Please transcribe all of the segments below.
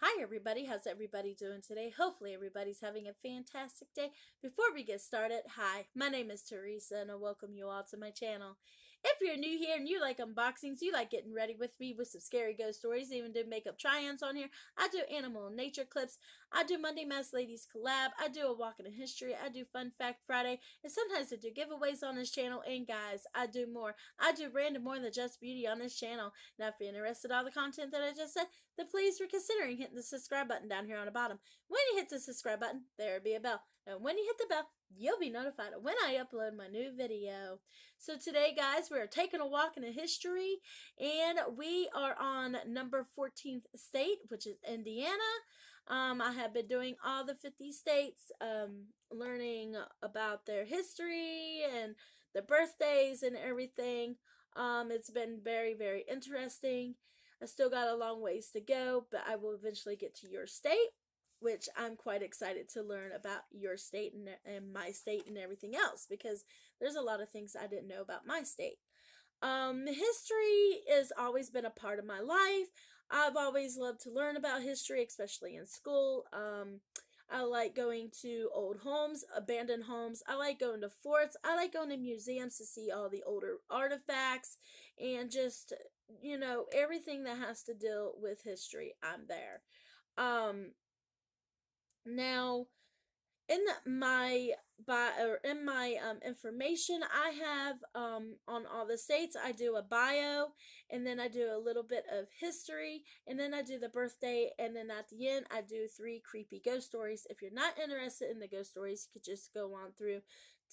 Hi, everybody. How's everybody doing today? Hopefully, everybody's having a fantastic day. Before we get started, hi, my name is Teresa, and I welcome you all to my channel. If you're new here and you like unboxings, you like getting ready with me with some scary ghost stories, even do makeup try-ons on here. I do animal and nature clips. I do Monday Mass Ladies collab. I do a walk in history. I do Fun Fact Friday, and sometimes I do giveaways on this channel. And guys, I do more. I do random more than just beauty on this channel. Now, if you're interested in all the content that I just said, then please reconsider hitting the subscribe button down here on the bottom. When you hit the subscribe button, there'll be a bell. And when you hit the bell, you'll be notified when I upload my new video. So today, guys, we're taking a walk into history, and we are on number 14th state, which is Indiana. I have been doing all the 50 states, learning about their history and their birthdays and everything. It's been very, very interesting. I still got a long ways to go, but I will eventually get to your state, which I'm quite excited to learn about your state and my state and everything else, because there's a lot of things I didn't know about my state. History has always been a part of my life. I've always loved to learn about history, especially in school. I like going to old homes, abandoned homes. I like going to forts. I like going to museums to see all the older artifacts and just, everything that has to deal with history. I'm there. Um, Now, in my information I have on all the states, I do a bio, and then I do a little bit of history, and then I do the birthday, and then at the end I do 3 creepy ghost stories. If you're not interested in the ghost stories, you could just go on through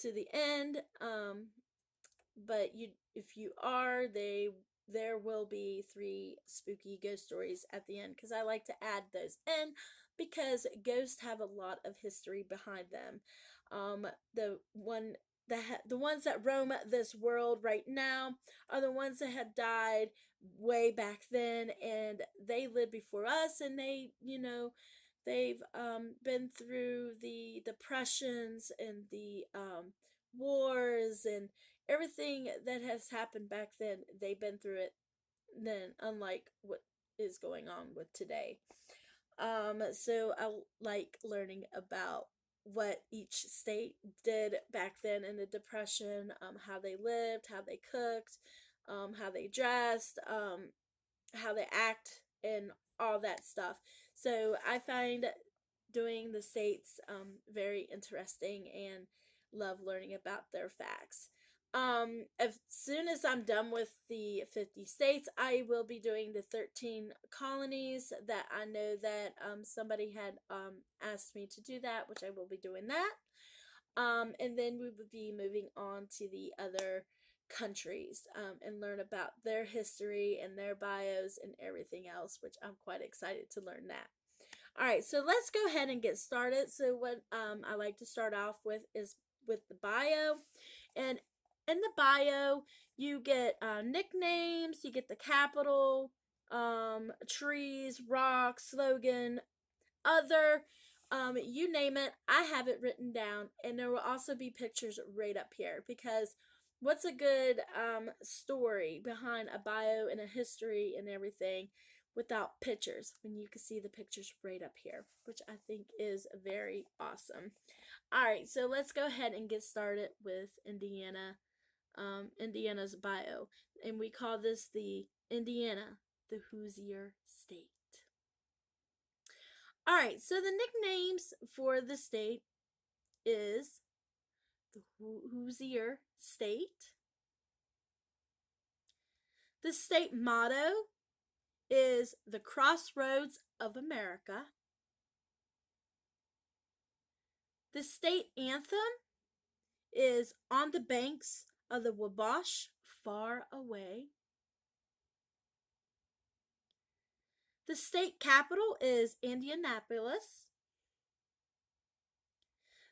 to the end. But if you are, there will be 3 spooky ghost stories at the end, because I like to add those in because ghosts have a lot of history behind them. The one the ones that roam this world right now are the ones that had died way back then, and they lived before us, and they've been through the depressions and the wars and everything that has happened back then. They've been through it then, unlike what is going on with today. So I like learning about what each state did back then in the depression, how they lived, how they cooked, how they dressed, how they act, and all that stuff. So I find doing the states very interesting and love learning about their facts. As soon as I'm done with the 50 states, I will be doing the 13 colonies that I know that somebody had asked me to do that, which I will be doing that. And then we would be moving on to the other countries and learn about their history and their bios and everything else, which I'm quite excited to learn that. All right, so let's go ahead and get started. So what I like to start off with is with the bio. And in the bio, you get nicknames, you get the capital, trees, rocks, slogan, other, you name it. I have it written down, and there will also be pictures right up here, because what's a good story behind a bio and a history and everything without pictures, when you can see the pictures right up here, which I think is very awesome. All right, so let's go ahead and get started with Indiana's bio, and we call this the Indiana the Hoosier State. All right, so the nicknames for the state is the Hoosier State. The state motto is the Crossroads of America. The state anthem is On the Banks of the Wabash, Far Away. The state capital is Indianapolis.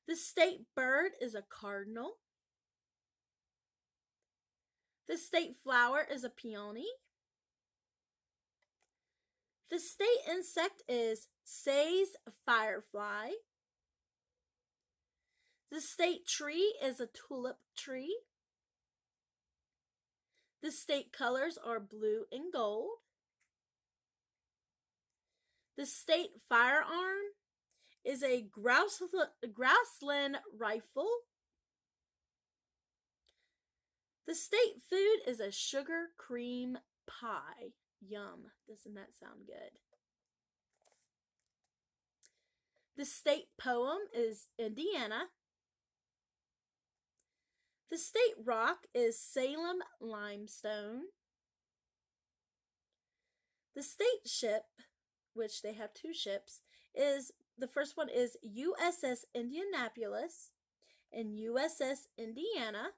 The state bird is a cardinal. The state flower is a peony. The state insect is Say's firefly. The state tree is a tulip tree. The state colors are blue and gold. The state firearm is a Grouseland rifle. The state food is a sugar cream pie. Yum. Doesn't that sound good? The state poem is Indiana. The state rock is Salem limestone. The state ship, which they have two ships, is the first one is USS Indianapolis and USS Indiana.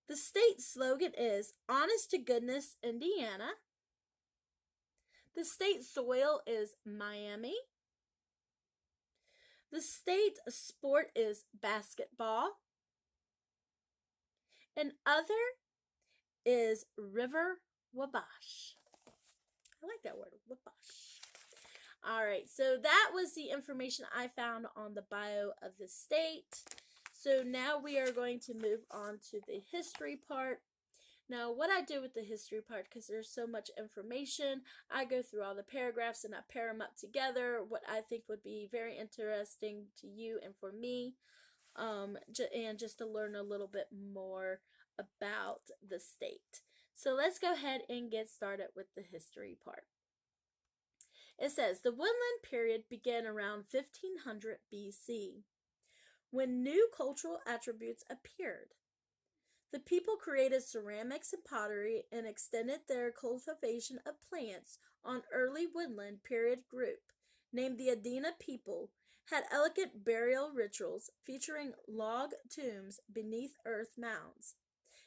The state slogan is Honest to Goodness, Indiana. The state soil is Miami. The state sport is basketball. And other is River Wabash. I like that word, Wabash. All right, so that was the information I found on the bio of the state. So now we are going to move on to the history part. Now, what I do with the history part, because there's so much information, I go through all the paragraphs and I pair them up together, what I think would be very interesting to you and for me, and just to learn a little bit more about the state. So let's go ahead and get started with the history part. It says, the woodland period began around 1500 BC, when new cultural attributes appeared. The people created ceramics and pottery and extended their cultivation of plants on early woodland period group, named the Indiana people, had elegant burial rituals featuring log tombs beneath earth mounds.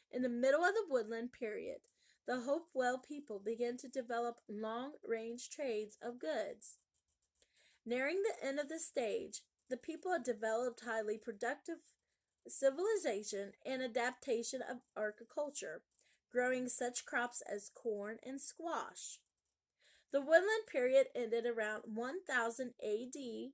In the middle of the woodland period, the Hopewell people began to develop long-range trades of goods. Nearing the end of the stage, the people had developed highly productive civilization and adaptation of agriculture, growing such crops as corn and squash. The woodland period ended around 1000 AD.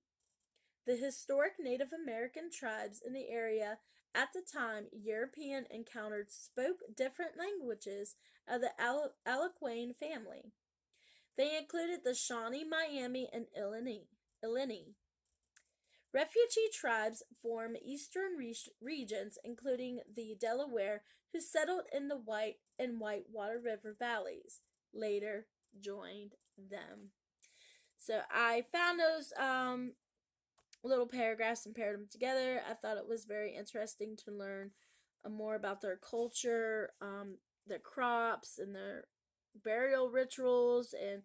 The historic Native American tribes in the area at the time European encountered spoke different languages of the Algonquin family. They included the Shawnee, Miami, and Illini. Refugee tribes form eastern regions, including the Delaware, who settled in the White and Whitewater River valleys, later joined them. So I found those little paragraphs and paired them together. I thought it was very interesting to learn more about their culture, their crops, and their burial rituals, and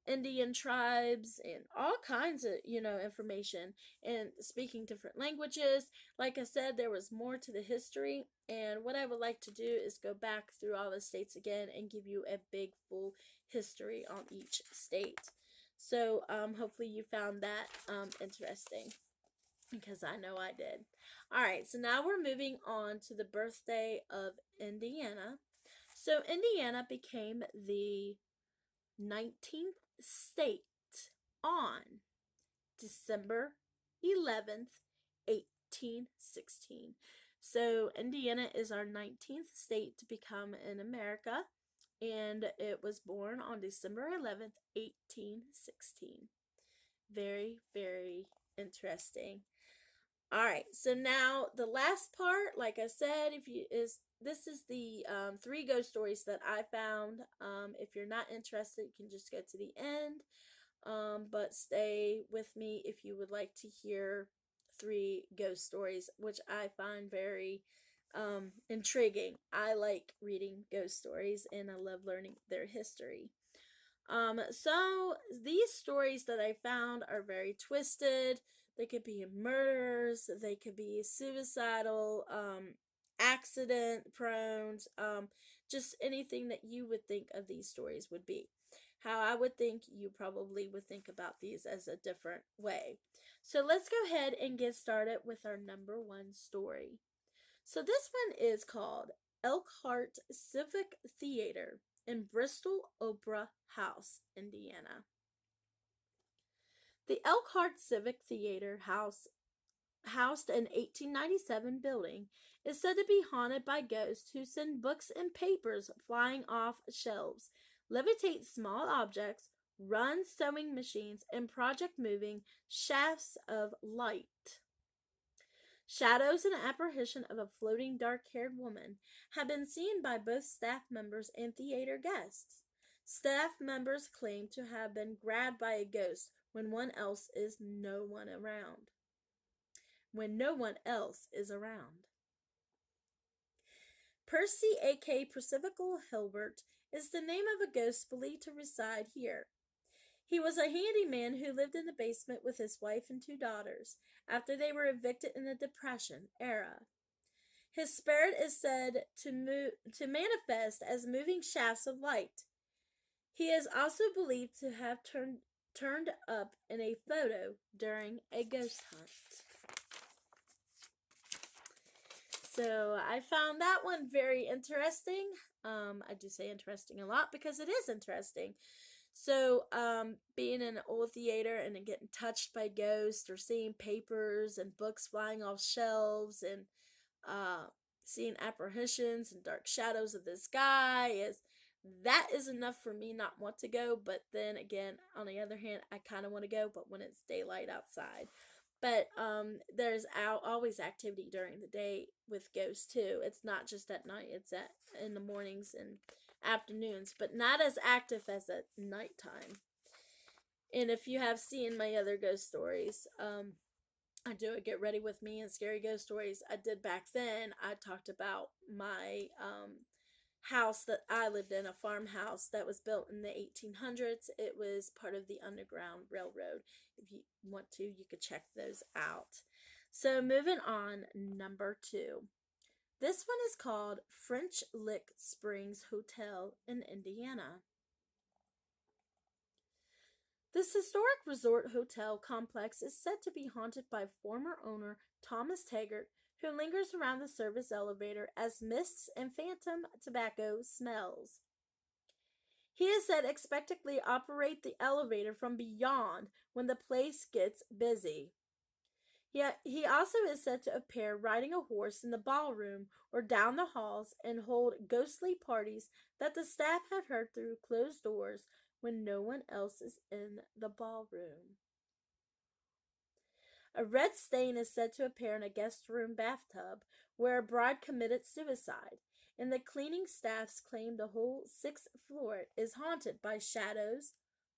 Indian tribes, and all kinds of information, and speaking different languages. Like I said, there was more to the history, and what I would like to do is go back through all the states again and give you a big full history on each state. So hopefully you found that interesting, because I know I did. Alright, so now we're moving on to the birthday of Indiana. So Indiana became the 19th state on December 11th, 1816. So Indiana is our 19th state to become in America, and it was born on December 11th, 1816. Very, very interesting. All right, so now the last part, like I said, this is the 3 ghost stories that I found. If you're not interested, you can just go to the end. But stay with me if you would like to hear 3 ghost stories, which I find very intriguing. I like reading ghost stories, and I love learning their history. So these stories that I found are very twisted. They could be murders, they could be suicidal, accident prone, just anything that you would think of these stories would be. How I would think you probably would think about these as a different way. So let's go ahead and get started with our number 1 story. So this one is called Elkhart Civic Theater in Bristol Opera House, Indiana. The Elkhart Civic Theater housed an 1897 building, is said to be haunted by ghosts who send books and papers flying off shelves, levitate small objects, run sewing machines, and project moving shafts of light. Shadows and apparition of a floating dark-haired woman have been seen by both staff members and theater guests. Staff members claim to have been grabbed by a ghost when no one around. When no one else is around. Percy, aka Percival Hilbert, is the name of a ghost believed to reside here. He was a handyman who lived in the basement with his wife and 2 daughters after they were evicted in the Depression era. His spirit is said to manifest as moving shafts of light. He is also believed to have turned up in a photo during a ghost hunt. So I found that one very interesting. I do say interesting a lot because it is interesting. So, being in an old theater and then getting touched by ghosts or seeing papers and books flying off shelves and seeing apparitions and dark shadows of the sky is enough for me not want to go. But then again, on the other hand, I kind of want to go, but when it's daylight outside. But there's always activity during the day with ghosts too. It's not just at night. It's in the mornings and afternoons, but not as active as at nighttime. And if you have seen my other ghost stories, I do a Get Ready With Me and Scary Ghost Stories I did back then. I talked about my house that I lived in, a farmhouse that was built in the 1800s. It was part of the Underground Railroad. If you want to, you could check those out. So moving on, number 2. This one is called French Lick Springs Hotel in Indiana. This historic resort hotel complex is said to be haunted by former owner Thomas Taggart, who lingers around the service elevator as mists and phantom tobacco smells. He is said to expectantly operate the elevator from beyond when the place gets busy. Yet he also is said to appear riding a horse in the ballroom or down the halls and hold ghostly parties that the staff had heard through closed doors when no one else is in the ballroom. A red stain is said to appear in a guest room bathtub where a bride committed suicide, and the cleaning staffs claim the whole 6th floor is haunted by shadows,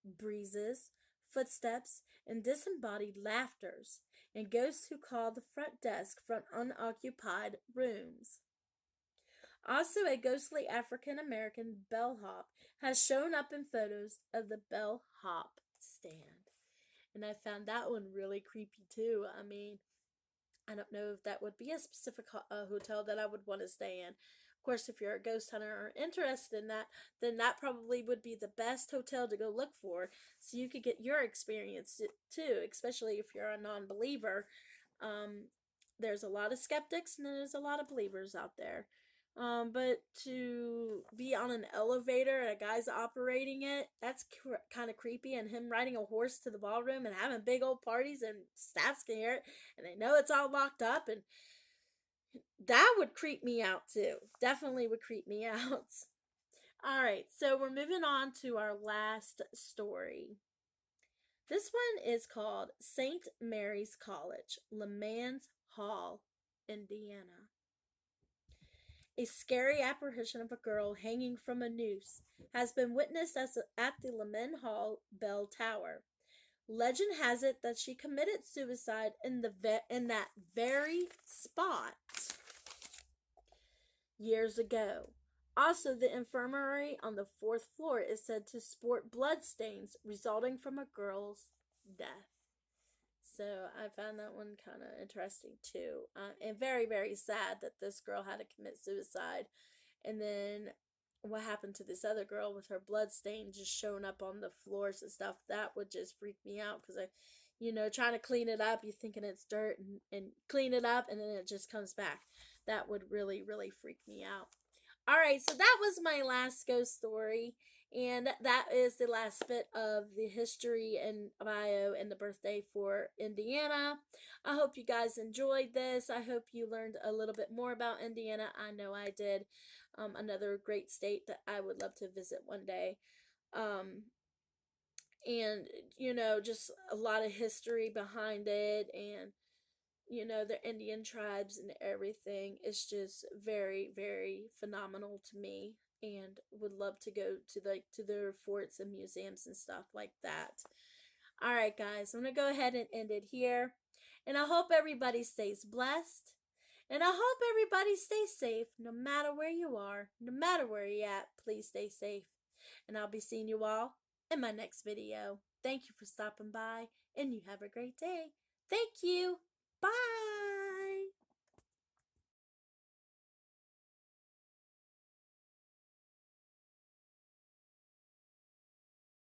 breezes, footsteps, and disembodied laughters, and ghosts who call the front desk from unoccupied rooms. Also, a ghostly African American bellhop has shown up in photos of the bellhop stand. And I found that one really creepy too. I mean, I don't know if that would be a specific hotel that I would want to stay in. Of course, if you're a ghost hunter or interested in that, then that probably would be the best hotel to go look for so you could get your experience too, especially if you're a non-believer. There's a lot of skeptics and there's a lot of believers out there. But to be on an elevator and a guy's operating it, that's kind of creepy. And him riding a horse to the ballroom and having big old parties and staffs can hear it and they know it's all locked up, and that would creep me out too. Definitely would creep me out. All right, so we're moving on to our last story. This one is called St. Mary's College, LeMans Hall, Indiana. A scary apparition of a girl hanging from a noose has been witnessed at the Leman Hall bell tower. Legend has it that she committed suicide in that very spot years ago. Also, the infirmary on the 4th floor is said to sport bloodstains resulting from a girl's death. So I found that one kind of interesting too. And very, very sad that this girl had to commit suicide. And then what happened to this other girl with her blood stain just showing up on the floors and stuff, that would just freak me out because trying to clean it up, you're thinking it's dirt and clean it up and then it just comes back. That would really, really freak me out. All right, so that was my last ghost story. And that is the last bit of the history and bio and the birthday for Indiana. I hope you guys enjoyed this. I hope you learned a little bit more about Indiana. I know I did. Another great state that I would love to visit one day. And just a lot of history behind it, and the Indian tribes and everything. It's just very, very phenomenal to me, and would love to go to their forts and museums and stuff like that. All right, guys, I'm gonna go ahead and end it here, and I hope everybody stays blessed, and I hope everybody stays safe, no matter where you are, no matter where you're at. Please stay safe, and I'll be seeing you all in my next video. Thank you for stopping by, and you have a great day. Thank you. Bye.